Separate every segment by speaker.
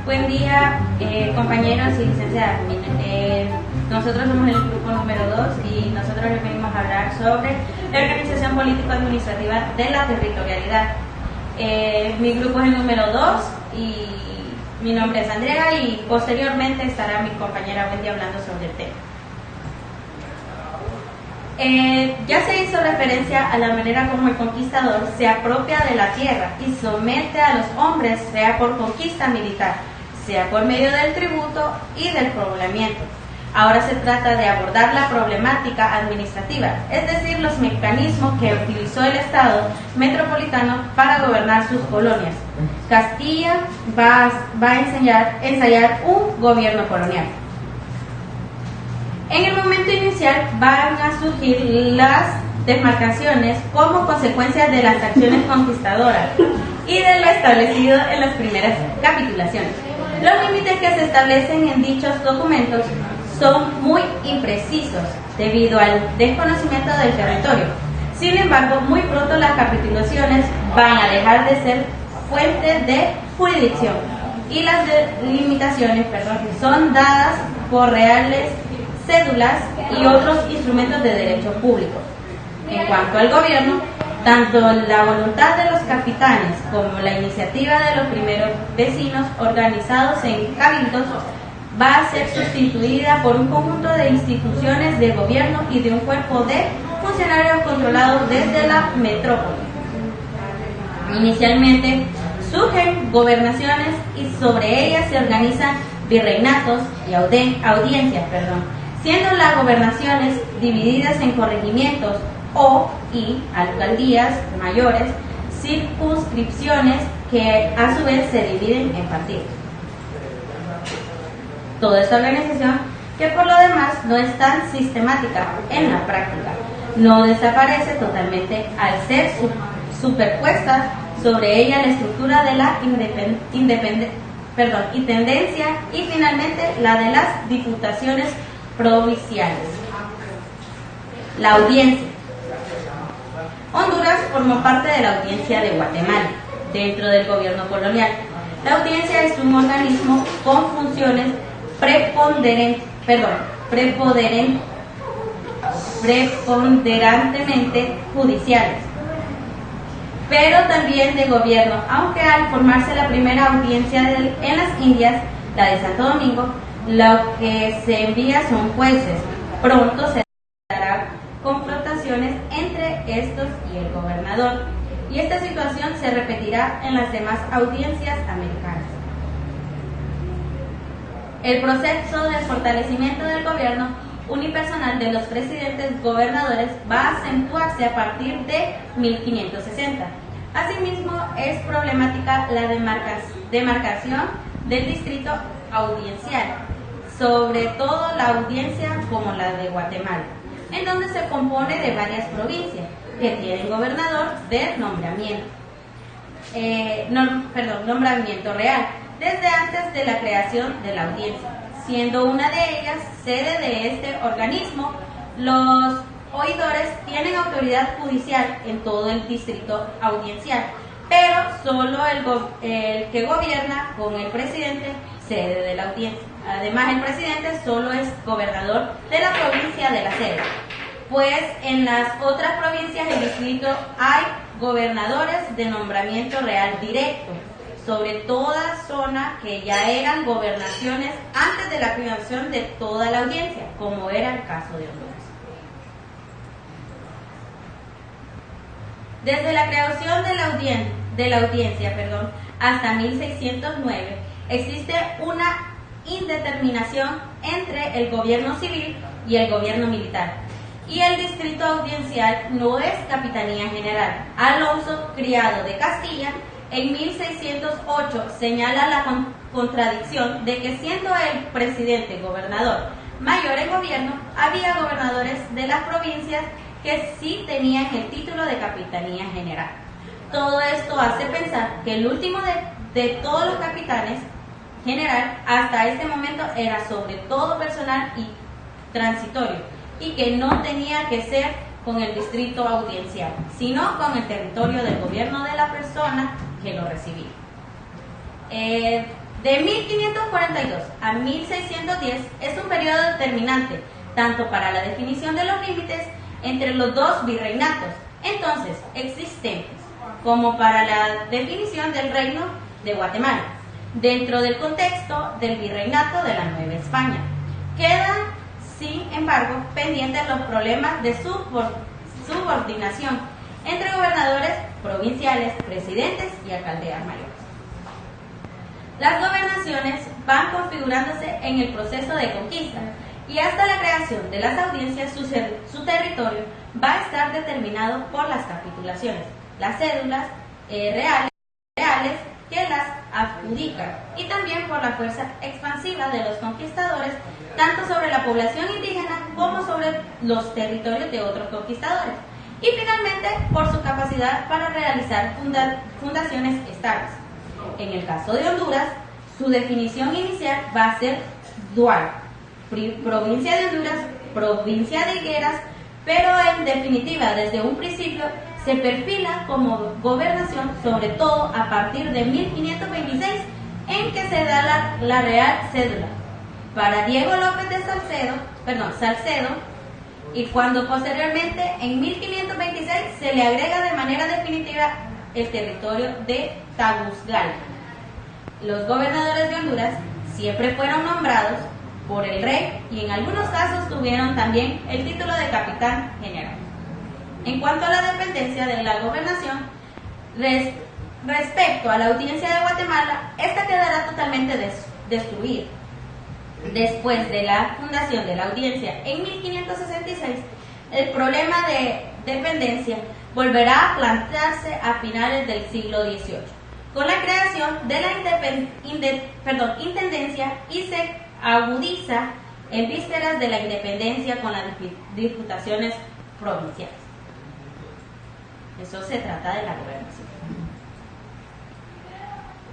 Speaker 1: Buen día, compañeros y licenciadas. Nosotros somos el grupo número 2 y nosotros les venimos a hablar sobre la organización político-administrativa de la territorialidad. Mi grupo es el número 2 y mi nombre es Andrea y posteriormente estará mi compañera Wendy hablando sobre el tema. Ya se hizo referencia a la manera como el conquistador se apropia de la tierra y somete a los hombres, sea por conquista militar, sea por medio del tributo y del poblamiento. Ahora se trata de abordar la problemática administrativa, es decir, los mecanismos que utilizó el Estado metropolitano para gobernar sus colonias. Castilla va a ensayar un gobierno colonial. En el momento inicial van a surgir las demarcaciones como consecuencia de las acciones conquistadoras y de lo establecido en las primeras capitulaciones. Los límites que se establecen en dichos documentos son muy imprecisos debido al desconocimiento del territorio. Sin embargo, muy pronto las capitulaciones van a dejar de ser fuentes de jurisdicción y las limitaciones son dadas por reales cédulas y otros instrumentos de derecho público. En cuanto al gobierno, tanto la voluntad de los capitanes como la iniciativa de los primeros vecinos organizados en cabildos va a ser sustituida por un conjunto de instituciones de gobierno y de un cuerpo de funcionarios controlados desde la metrópoli. Inicialmente surgen gobernaciones y sobre ellas se organizan virreinatos y audiencias, siendo las gobernaciones divididas en corregimientos y alcaldías mayores, circunscripciones que a su vez se dividen en partidos. Toda esta organización, que por lo demás no es tan sistemática en la práctica, no desaparece totalmente al ser superpuesta sobre ella la estructura de la intendencia y finalmente la de las diputaciones provinciales. La audiencia. Honduras formó parte de la audiencia de Guatemala dentro del gobierno colonial. La audiencia es un organismo con funciones preponderantemente judiciales, pero también de gobierno, aunque al formarse la primera audiencia en las Indias, la de Santo Domingo, lo que se envía son jueces. Pronto se darán confrontaciones entre estos y el gobernador, y esta situación se repetirá en las demás audiencias americanas. El proceso de fortalecimiento del gobierno unipersonal de los presidentes gobernadores va a acentuarse a partir de 1560. Asimismo, es problemática la demarcación del distrito audiencial, sobre todo la audiencia como la de Guatemala, en donde se compone de varias provincias que tienen gobernador de nombramiento real, desde antes de la creación de la audiencia, siendo una de ellas sede de este organismo. Los oidores tienen autoridad judicial en todo el distrito audiencial, pero solo el que gobierna con el presidente sede de la audiencia. Además, el presidente solo es gobernador de la provincia de la sede, pues en las otras provincias del distrito hay gobernadores de nombramiento real directo sobre toda zona que ya eran gobernaciones antes de la creación de toda la audiencia, como era el caso de Honduras. Desde la creación de la audiencia hasta 1609 existe una indeterminación entre el gobierno civil y el gobierno militar, y el distrito audiencial no es capitanía general. Alonso Criado de Castilla en 1608 señala la contradicción de que, siendo el presidente gobernador mayor en gobierno, había gobernadores de las provincias que sí tenían el título de capitanía general. Todo esto hace pensar que el último de todos los capitanes general hasta este momento era sobre todo personal y transitorio, y que no tenía que ser con el distrito audiencial, sino con el territorio del gobierno de la persona que lo recibía. De 1542 a 1610 es un periodo determinante, tanto para la definición de los límites entre los dos virreinatos entonces existentes, como para la definición del Reino de Guatemala, dentro del contexto del virreinato de la Nueva España. Quedan, sin embargo, pendientes los problemas de subordinación entre gobernadores provinciales, presidentes y alcaldías mayores. Las gobernaciones van configurándose en el proceso de conquista y hasta la creación de las audiencias su territorio va a estar determinado por las capitulaciones, las cédulas reales que las adjudican y también por la fuerza expansiva de los conquistadores, tanto sobre la población indígena como sobre los territorios de otros conquistadores, y finalmente por su capacidad para realizar fundaciones estables. En el caso de Honduras, su definición inicial va a ser dual: provincia de Honduras, provincia de Higueras, pero en definitiva desde un principio se perfila como gobernación, sobre todo a partir de 1526, en que se da la Real Cédula para Diego López de Salcedo, y cuando posteriormente en 1526 se le agrega de manera definitiva el territorio de Tegucigalpa. Los gobernadores de Honduras siempre fueron nombrados por el rey y en algunos casos tuvieron también el título de capitán general. En cuanto a la dependencia de la gobernación, respecto a la audiencia de Guatemala, esta quedará totalmente destruida. Después de la fundación de la audiencia en 1566, el problema de dependencia volverá a plantearse a finales del siglo XVIII, con la creación de la intendencia, y se agudiza en vísperas de la independencia con las diputaciones provinciales. Eso se trata de la gobernación.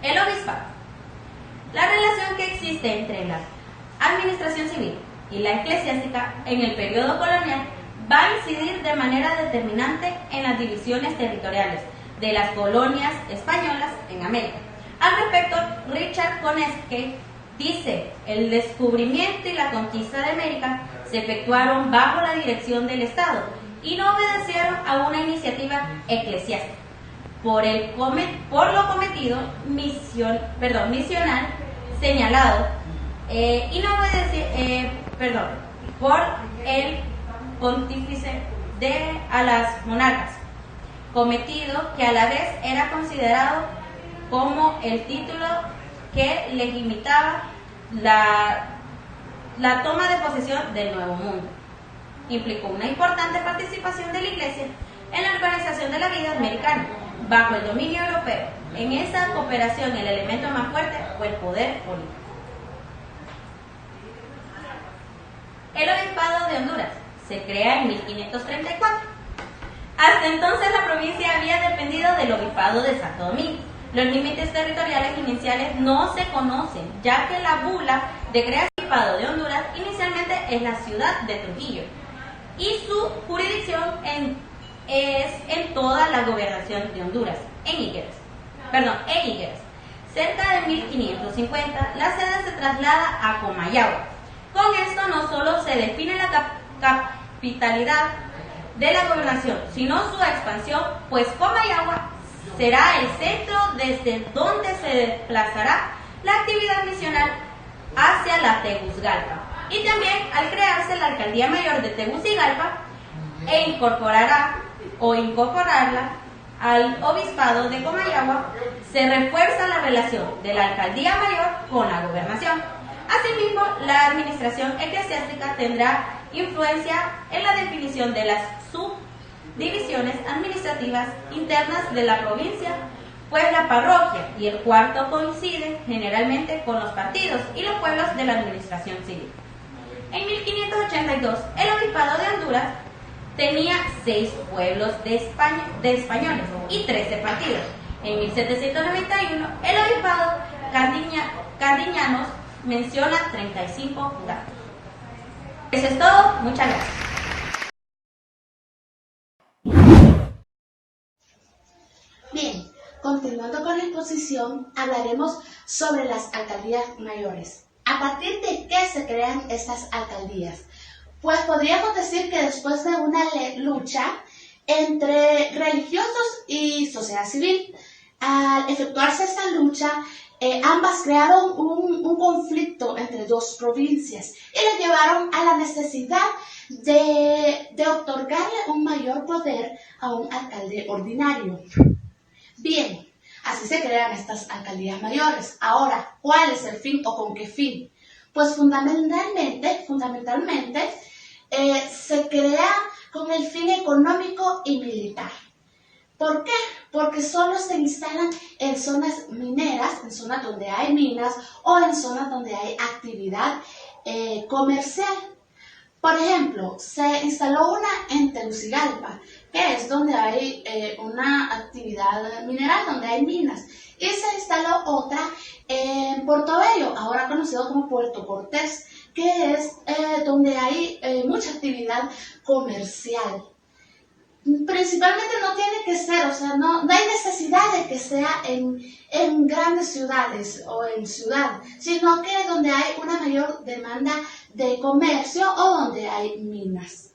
Speaker 1: El obispado. La relación que existe entre la administración civil y la eclesiástica en el periodo colonial va a incidir de manera determinante en las divisiones territoriales de las colonias españolas en América. Al respecto, Richard Coneske dice: el descubrimiento y la conquista de América se efectuaron bajo la dirección del Estado y no obedecieron a una iniciativa eclesiástica. Por lo cometido misional señalado y no por el pontífice a las monarcas, cometido que a la vez era considerado como el título que legitimaba la toma de posesión del Nuevo Mundo. Implicó una importante participación de la Iglesia en la organización de la vida americana bajo el dominio europeo. En esa cooperación el elemento más fuerte fue el poder político. El Obispado de Honduras se crea en 1534. Hasta entonces la provincia había dependido del Obispado de Santo Domingo. Los límites territoriales iniciales no se conocen, ya que la bula de creación del Obispado de Honduras inicialmente es la ciudad de Trujillo y su jurisdicción es en toda la gobernación de Honduras, en Higueras. Cerca de 1550, la sede se traslada a Comayagua. Con esto no solo se define la capitalidad de la gobernación, sino su expansión, pues Comayagua será el centro desde donde se desplazará la actividad misional hacia la Tegucigalpa. Y también al crearse la Alcaldía Mayor de Tegucigalpa incorporarla al Obispado de Comayagua, se refuerza la relación de la Alcaldía Mayor con la gobernación. Asimismo, la administración eclesiástica tendrá influencia en la definición de las subdivisiones administrativas internas de la provincia, pues la parroquia y el cuarto coinciden generalmente con los partidos y los pueblos de la administración civil. En 1582, el Obispado de Honduras tenía 6 pueblos de españoles y 13 partidos. En 1791, el Obispado Cardiñanos menciona 35 jurados. Eso es todo. Muchas gracias.
Speaker 2: Bien, continuando con la exposición, hablaremos sobre las alcaldías mayores. ¿A partir de qué se crean estas alcaldías? Pues podríamos decir que después de una lucha entre religiosos y sociedad civil, al efectuarse esta lucha, ambas crearon un conflicto entre dos provincias y le llevaron a la necesidad de otorgarle un mayor poder a un alcalde ordinario. Bien, así se crean estas alcaldías mayores. Ahora, ¿cuál es el fin o con qué fin? Pues fundamentalmente se crea con el fin económico y militar. ¿Por qué? Porque solo se instalan en zonas mineras, en zonas donde hay minas o en zonas donde hay actividad comercial. Por ejemplo, se instaló una en Tegucigalpa, que es donde hay una actividad mineral, donde hay minas. Y se instaló otra en Puerto Bello, ahora conocido como Puerto Cortés, que es donde hay mucha actividad comercial. Principalmente no tiene que ser, o sea, no hay necesidad de que sea en grandes ciudades o en ciudad, sino que donde hay una mayor demanda de comercio o donde hay minas.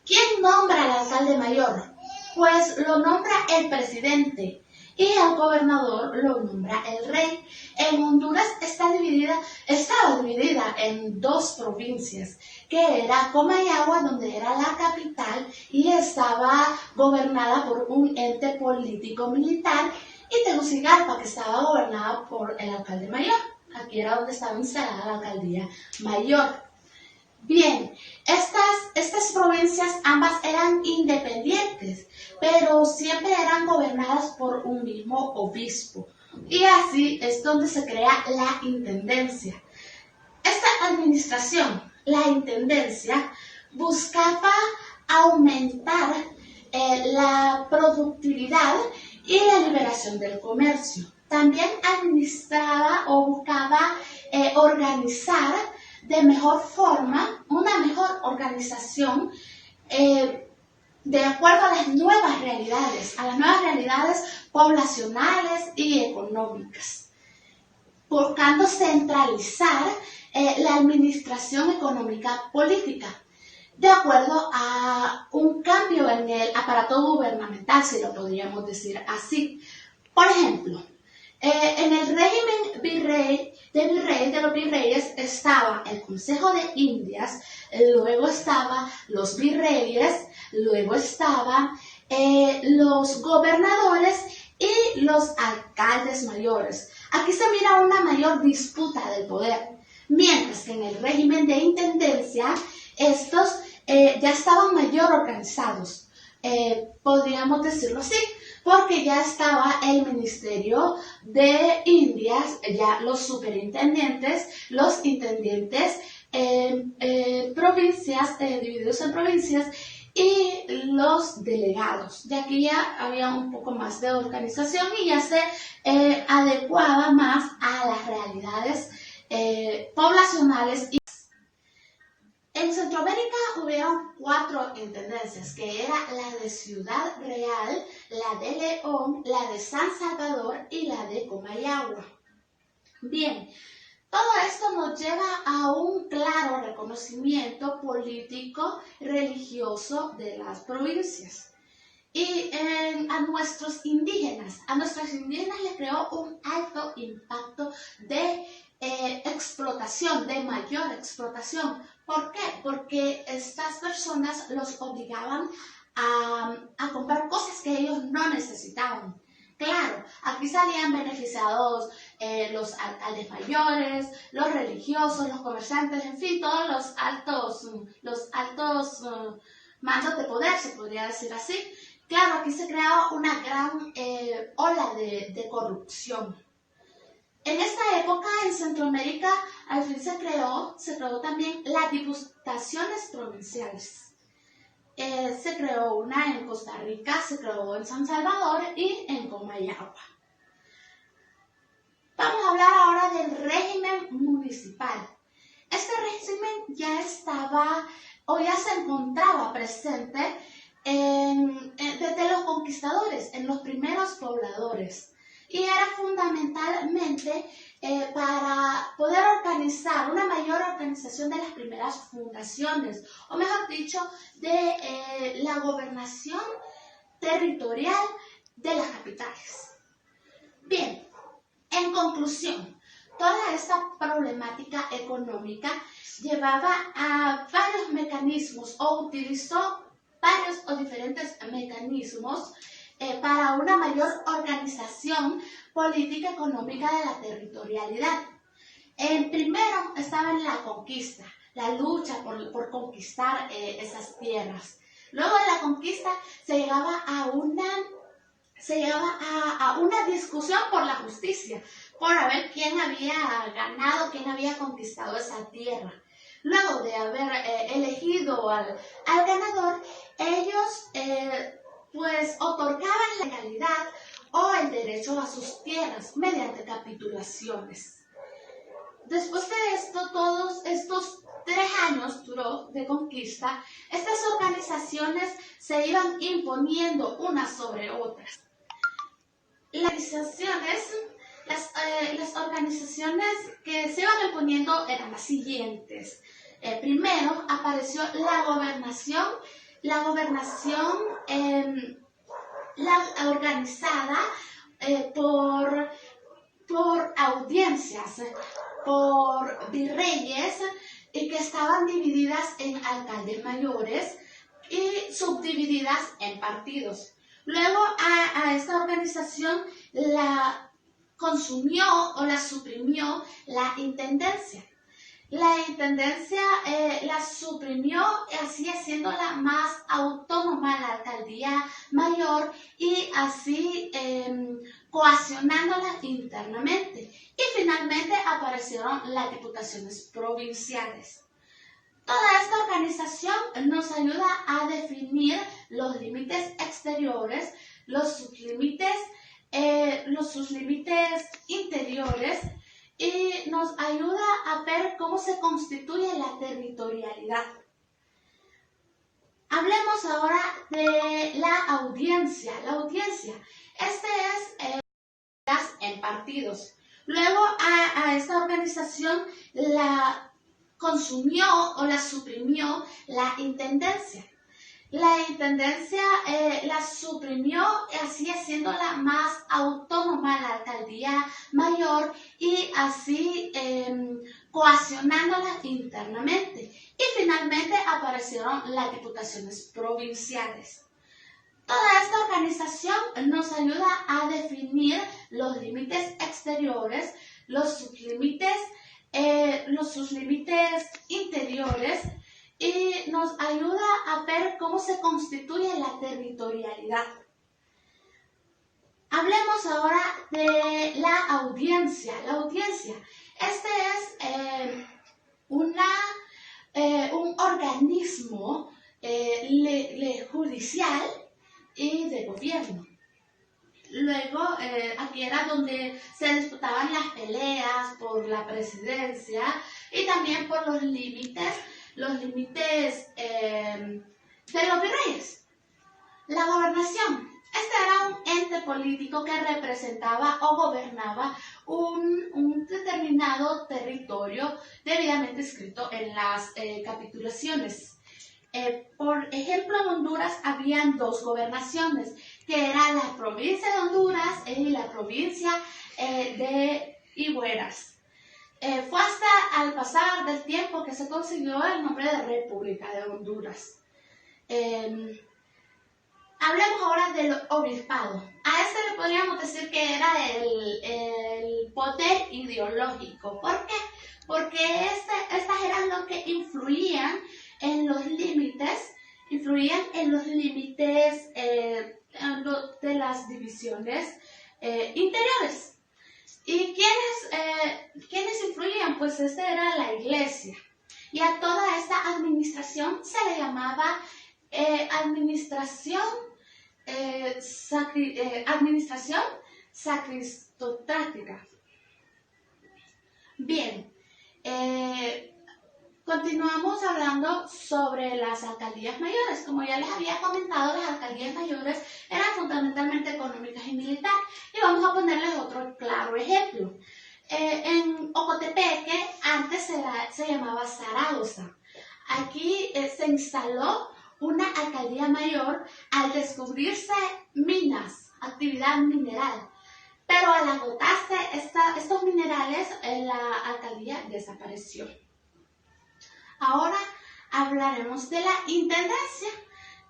Speaker 2: ¿Quién nombra al alcalde mayor? Pues lo nombra el presidente y al gobernador lo nombra el rey. En Honduras estaba dividida en dos provincias, que era Comayagua, donde era la capital, y estaba gobernada por un ente político militar, y Tegucigalpa, que estaba gobernada por el alcalde mayor. Aquí era donde estaba instalada la alcaldía mayor. Bien, estas provincias ambas eran independientes, pero siempre eran gobernadas por un mismo obispo. Y así es donde se crea la intendencia. Esta administración, la intendencia, buscaba aumentar la productividad y la liberación del comercio. También administraba o buscaba organizar de mejor forma, una mejor organización de acuerdo a las nuevas realidades poblacionales y económicas, buscando centralizar la administración económica política, de acuerdo a un cambio en el aparato gubernamental, si lo podríamos decir así. Por ejemplo, en el régimen de los virreyes estaba el Consejo de Indias, luego estaban los virreyes, luego estaban los gobernadores y los alcaldes mayores. Aquí se mira una mayor disputa del poder, mientras que en el régimen de intendencia estos ya estaban mayor organizados, podríamos decirlo así, porque ya estaba el Ministerio de Indias, ya los superintendentes, los intendentes, provincias, divididos en provincias, y los delegados. Y aquí ya había un poco más de organización y ya se adecuaba más a las realidades poblacionales. En Centroamérica hubieron 4 intendencias, que era la de Ciudad Real, la de León, la de San Salvador y la de Comayagua. Bien, todo esto nos lleva a un claro reconocimiento político, religioso de las provincias. Y a nuestros indígenas le creó un alto impacto de explotación, de mayor explotación. ¿Por qué? Porque estas personas los obligaban a comprar cosas que ellos no necesitaban. Claro, aquí salían beneficiados los alcaldes mayores, los religiosos, los comerciantes, en fin, todos los altos mandos de poder, se podría decir así. Claro, aquí se creaba una gran ola de corrupción. En esta época, en Centroamérica, al fin se creó también las diputaciones provinciales. Se creó una en Costa Rica, se creó en San Salvador y en Comayagua. Vamos a hablar ahora del régimen municipal. Este régimen ya estaba o ya se encontraba presente desde los conquistadores, en los primeros pobladores. Y era fundamentalmente para poder organizar una mayor organización de las primeras fundaciones, o mejor dicho, de la gobernación territorial de las capitales. Bien, en conclusión, toda esta problemática económica llevaba a varios mecanismos o utilizó varios o diferentes mecanismos para una mayor organización política económica de la territorialidad. Primero estaba en la conquista, la lucha por conquistar esas tierras. Luego de la conquista se llegaba a una discusión por la justicia, por ver quién había ganado, quién había conquistado esa tierra. Luego de haber elegido al ganador, ellos pues otorgaban la legalidad o el derecho a sus tierras mediante capitulaciones. Después de esto, todos estos 3 años duró de conquista, estas organizaciones se iban imponiendo unas sobre otras. Las organizaciones que se iban imponiendo eran las siguientes. Primero apareció la gobernación organizada por audiencias, por virreyes, y que estaban divididas en alcaldes mayores y subdivididas en partidos. Luego a esta organización la consumió o la suprimió la intendencia. La intendencia la suprimió, así haciéndola más autónoma la alcaldía mayor y así coaccionándola internamente. Y finalmente aparecieron las diputaciones provinciales. Toda esta organización nos ayuda a definir los límites exteriores, los sublímites, sus límites interiores, y nos ayuda a ver cómo se constituye la territorialidad. Hablemos ahora de la audiencia. La audiencia, este es en partidos. Luego a esta organización la consumió o la suprimió la intendencia. La intendencia la suprimió, así haciéndola más autónoma la alcaldía mayor y así coaccionándola internamente. Y finalmente aparecieron las diputaciones provinciales. Toda esta organización nos ayuda a definir los límites exteriores, sus límites interiores, y nos ayuda a ver cómo se constituye la territorialidad. Hablemos ahora de la audiencia. La audiencia, este es un organismo judicial y de gobierno. Luego, aquí era donde se disputaban las peleas por la presidencia y también por los límites de los virreyes. La gobernación. Este era un ente político que representaba o gobernaba un determinado territorio debidamente escrito en las capitulaciones. Por ejemplo, en Honduras habían 2 gobernaciones, que eran la provincia de Honduras y la provincia de Igueras. Fue hasta al pasar del tiempo que se consiguió el nombre de República de Honduras. Hablemos ahora del obispado. A este le podríamos decir que era el poder ideológico. ¿Por qué? Porque estas eran los que influían en los límites de las divisiones interiores. ¿Y quiénes influían? Pues esta era la iglesia. Y a toda esta administración se le llamaba administración sacristocrática. Bien, continuamos hablando sobre las alcaldías mayores. Como ya les había comentado, las alcaldías mayores eran fundamentalmente económicas y militares. Y vamos a ponerles otro claro ejemplo. En Ocotepeque antes se llamaba Zaragoza. Aquí se instaló una alcaldía mayor al descubrirse minas, actividad mineral. Pero al agotarse estos minerales, la alcaldía desapareció. Ahora hablaremos de la intendencia,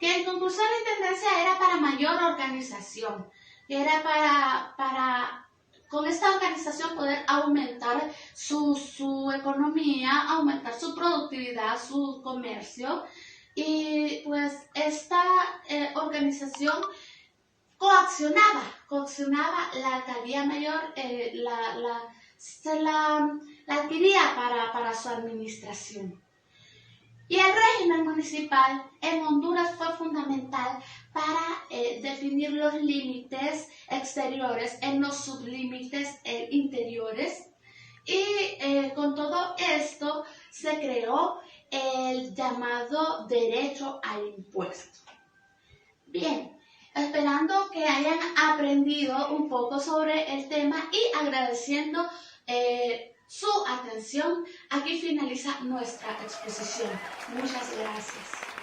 Speaker 2: que en conclusión la intendencia era para mayor organización, era para con esta organización poder aumentar su economía, aumentar su productividad, su comercio, y pues esta organización coaccionaba la alcaldía mayor, la adquiría para su administración. Y el régimen municipal en Honduras fue fundamental para definir los límites exteriores en los sublímites interiores. Y con todo esto se creó el llamado derecho al impuesto. Bien, esperando que hayan aprendido un poco sobre el tema y agradeciendo su atención, aquí finaliza nuestra exposición. Muchas gracias.